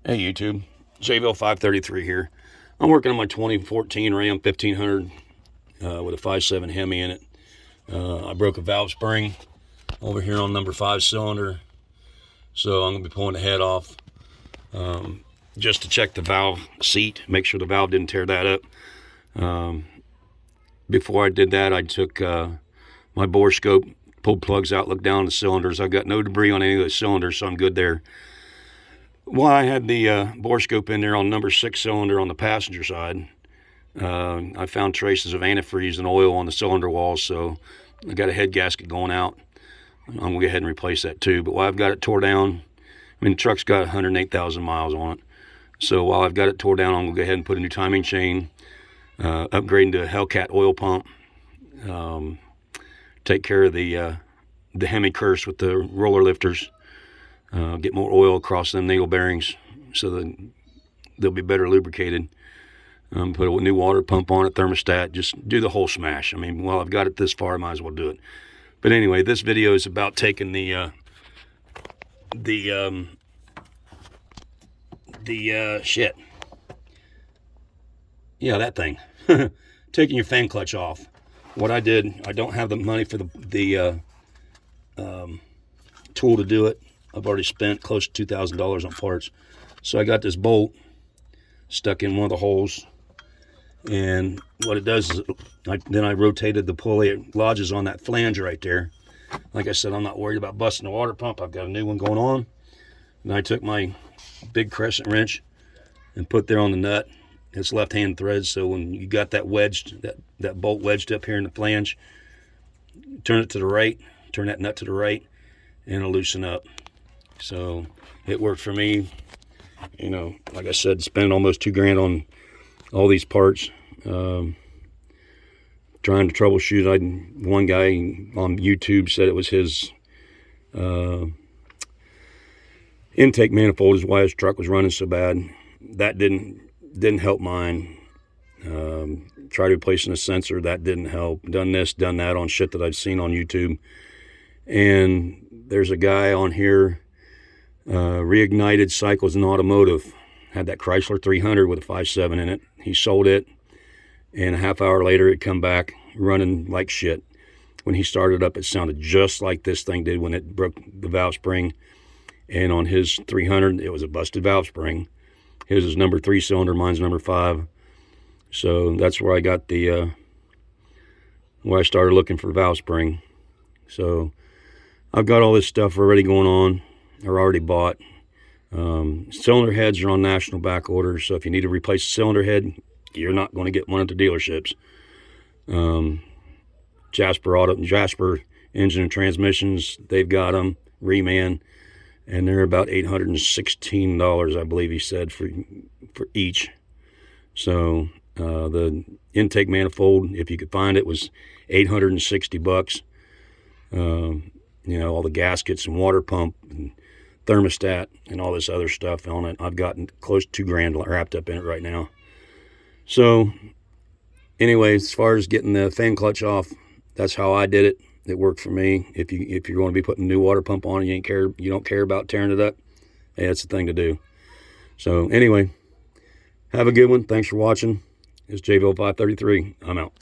Hey YouTube, JVille 533 here. I'm working on my 2014 Ram 1500 with a 5.7 Hemi in it. I broke a valve spring over here on number 5 cylinder, so I'm going to be pulling the head off just to check the valve seat, make sure the valve didn't tear that up. Before I did that, I took my bore scope, pulled plugs out, looked down the cylinders. I've got no debris on any of those cylinders, so I'm good there. Well, I had the bore scope in there on number 6 cylinder on the passenger side. I found traces of antifreeze and oil on the cylinder walls, so I got a head gasket going out. I'm going to go ahead and replace that too. But while I've got it tore down, I mean, the truck's got 108,000 miles on it. So while I've got it tore down, I'm going to go ahead and put a new timing chain, upgrade to a Hellcat oil pump, take care of the Hemi curse with the roller lifters. Get more oil across them needle bearings so that they'll be better lubricated. Put a new water pump on it, thermostat, just do the whole smash. I mean, while I've got it this far, I might as well do it. But anyway, this video is about taking the shit. Yeah, that thing. Taking your fan clutch off. What I did, I don't have the money for the tool to do it. I've already spent close to $2,000 on parts. So I got this bolt stuck in one of the holes. And what it does is, then I rotated the pulley. It lodges on that flange right there. Like I said, I'm not worried about busting the water pump. I've got a new one going on. And I took my big crescent wrench and put there on the nut. It's left-hand thread, so when you got that wedged, that bolt wedged up here in the flange, turn it to the right, turn that nut to the right, and it'll loosen up. So it worked for me. You know, like I said, spent almost $2,000 on all these parts. Trying to troubleshoot. One guy on YouTube said it was his intake manifold is why his truck was running so bad. That didn't help mine. Tried replacing a sensor, that didn't help. Done this, done that on shit that I've seen on YouTube. And there's a guy on here, Reignited Cycles in Automotive, had that Chrysler 300 with a 5.7 in it. He sold it, and a half hour later it come back running like shit. When he started up, it sounded just like this thing did when it broke the valve spring. And on his 300, it was a busted valve spring. His is number 3 cylinder, mine's number 5. So that's where I got the where I started looking for valve spring. So I've got all this stuff already going on, or already bought. Cylinder heads are on national back order, so if you need to replace a cylinder head, you're not going to get one at the dealerships. Jasper Engine and Transmissions, they've got them, reman, and they're about $816, I believe he said, for each. So the intake manifold, if you could find it, was $860. You know, all the gaskets and water pump and thermostat and all this other stuff on it. I've gotten close to $2,000 wrapped up in it right now. So anyway, as far as getting the fan clutch off, that's how I did it. It worked for me. If you're going to be putting a new water pump on, you don't care about tearing it up, hey, that's the thing to do. So anyway, have a good one. Thanks for watching. It's JVille 533. I'm out.